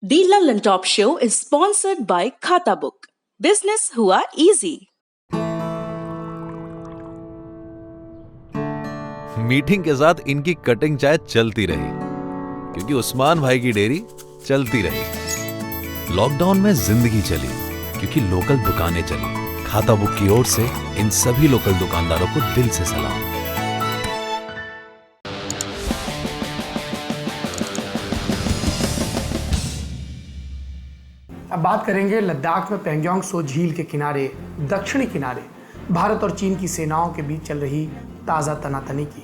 The London Top Show is sponsored by Khata Book. Business हुआ easy. Meeting के साथ इनकी कटिंग चाय चलती रही क्योंकि उस्मान भाई की डेयरी चलती रही। लॉकडाउन में जिंदगी चली क्योंकि लोकल दुकानें चली। खाता बुक की ओर से इन सभी लोकल दुकानदारों को दिल से सलाम। अब बात करेंगे लद्दाख में पेंगोंग त्सो झील के किनारे दक्षिणी किनारे भारत और चीन की सेनाओं के बीच चल रही ताज़ा तनातनी की।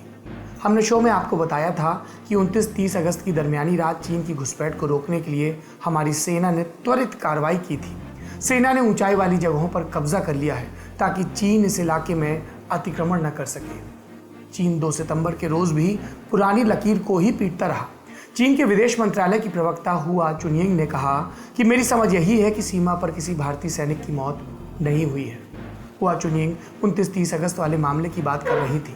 हमने शो में आपको बताया था कि 29-30 अगस्त की दरमियानी रात चीन की घुसपैठ को रोकने के लिए हमारी सेना ने त्वरित कार्रवाई की थी। सेना ने ऊंचाई वाली जगहों पर कब्जा कर लिया है ताकि चीन इस इलाके में अतिक्रमण न कर सके। चीन 2 सितंबर के रोज़ भी पुरानी लकीर को ही पीटता रहा। चीन के विदेश मंत्रालय की प्रवक्ता हुआ चुनयिंग ने कहा कि मेरी समझ यही है कि सीमा पर किसी भारतीय सैनिक की मौत नहीं हुई है। हुआ चुनयिंग 29-30 अगस्त वाले मामले की बात कर रही थी।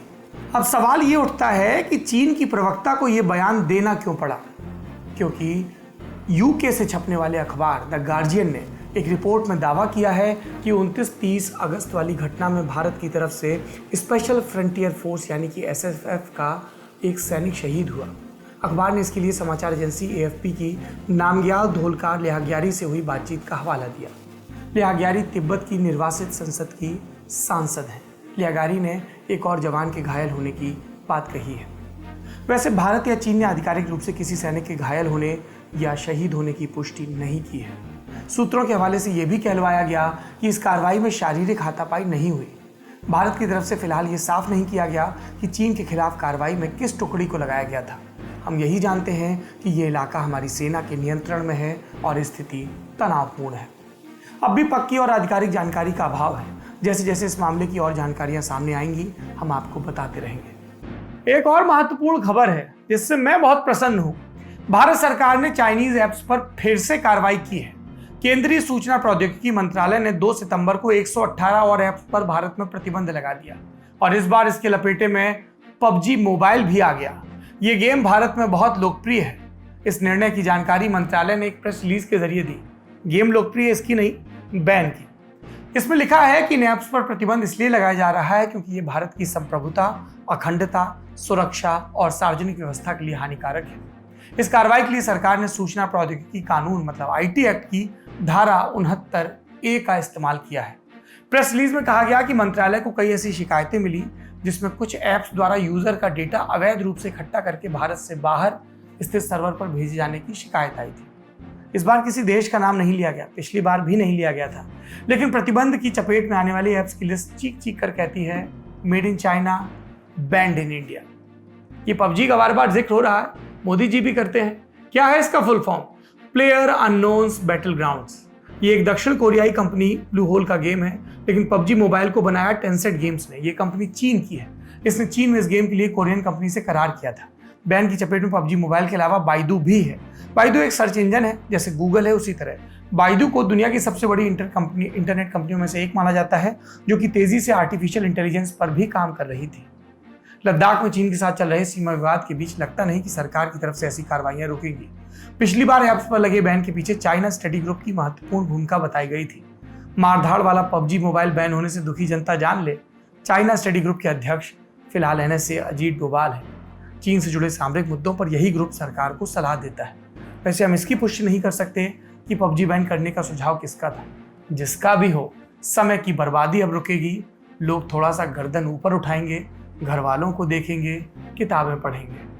अब सवाल ये उठता है कि चीन की प्रवक्ता को ये बयान देना क्यों पड़ा, क्योंकि यूके से छपने वाले अखबार द गार्जियन ने एक रिपोर्ट में दावा किया है कि 29-30 अगस्त वाली घटना में भारत की तरफ से स्पेशल फ्रंटियर फोर्स यानी कि एसएफ का एक सैनिक शहीद हुआ। अखबार ने इसके लिए समाचार एजेंसी एएफपी की नामग्याल धोलकार लिहाग्यारी से हुई बातचीत का हवाला दिया। लिहाग्यारी तिब्बत की निर्वासित संसद की सांसद हैं। लिहाग्यारी ने एक और जवान के घायल होने की बात कही है। वैसे भारत या चीन ने आधिकारिक रूप से किसी सैनिक के घायल होने या शहीद होने की पुष्टि नहीं की है। सूत्रों के हवाले से यह भी कहलवाया गया कि इस कार्रवाई में शारीरिक हाथापाई नहीं हुई। भारत की तरफ से फिलहाल ये साफ नहीं किया गया कि चीन के खिलाफ कार्रवाई में किस टुकड़ी को लगाया गया था। हम यही जानते हैं कि ये इलाका हमारी सेना के नियंत्रण में है और स्थिति तनावपूर्ण है। अब भी पक्की और आधिकारिक जानकारी का अभाव है। जैसे जैसे इस मामले की और जानकारियां सामने आएंगी हम आपको बताते रहेंगे। एक और महत्वपूर्ण खबर है जिससे मैं बहुत प्रसन्न हूं। भारत सरकार ने चाइनीज ऐप्स पर फिर से कार्रवाई की है। केंद्रीय सूचना प्रौद्योगिकी मंत्रालय ने 2 सितंबर को 118 और ऐप्स पर भारत में प्रतिबंध लगा दिया और इस बार इसके लपेटे में पबजी मोबाइल भी आ गया। ये गेम भारत में बहुत लोकप्रिय है। इस निर्णय की जानकारी मंत्रालय ने एक प्रेस रिलीज के जरिए दी। गेम लोकप्रिय इसकी नहीं, बैन की। इसमें लिखा है कि इन ऐप्स पर प्रतिबंध इसलिए लगाया जा रहा है क्योंकि ये भारत की संप्रभुता, अखंडता, सुरक्षा और सार्वजनिक व्यवस्था के लिए हानिकारक है। इस कार्रवाई के लिए सरकार ने सूचना प्रौद्योगिकी कानून मतलब आईटी एक्ट की धारा 69A का इस्तेमाल किया है। प्रेस रिलीज में कहा गया कि मंत्रालय को कई ऐसी शिकायतें मिली जिसमें कुछ ऐप्स द्वारा यूजर का डेटा अवैध रूप से इकट्ठा करके भारत से बाहर स्थित सर्वर पर भेजे जाने की शिकायत आई थी। इस बार किसी देश का नाम नहीं लिया गया, पिछली बार भी नहीं लिया गया था, लेकिन प्रतिबंध की चपेट में आने वाली ऐप्स की लिस्ट चीख चीख कर कहती है made in China, band in India. ये पबजी का बार बार जिक्र हो रहा है, मोदी जी भी करते हैं। क्या है इसका full form? Player unknowns battle grounds. ये एक दक्षिण कोरियाई कंपनी ब्लू होल का गेम है, लेकिन पबजी मोबाइल को बनाया टेंसेंट गेम्स ने। ये कंपनी चीन की है। इसने चीन में इस गेम के लिए कोरियन कंपनी से करार किया था। बैन की चपेट में पबजी मोबाइल के अलावा बाइडू भी है। बाइडू एक सर्च इंजन है, जैसे गूगल है उसी तरह बाइडू को दुनिया की सबसे बड़ी इंटरनेट कंपनियों में से एक माना जाता है, जो कि तेजी से आर्टिफिशियल इंटेलिजेंस पर भी काम कर रही थी। लद्दाख में चीन के साथ चल रहे सीमा विवाद के बीच लगता नहीं कि सरकार की तरफ से ऐसी कार्रवाइयां रुकेंगी। पिछली बार ऐप्स पर लगे बैन के पीछे चाइना स्टडी ग्रुप की महत्वपूर्ण भूमिका बताई गई थी। मारधाड़ वाला पबजी मोबाइल बैन होने से दुखी जनता जान ले। चाइना स्टडी ग्रुप के अध्यक्ष फिलहाल एनएसए अजीत डोभाल है। चीन से जुड़े सामरिक मुद्दों पर यही ग्रुप सरकार को सलाह देता है। वैसे हम इसकी पुष्टि नहीं कर सकते कि पबजी बैन करने का सुझाव किसका था। जिसका भी हो, समय की बर्बादी अब रुकेगी। लोग थोड़ा सा गर्दन ऊपर उठाएंगे, घर वालों को देखेंगे, किताबें पढ़ेंगे।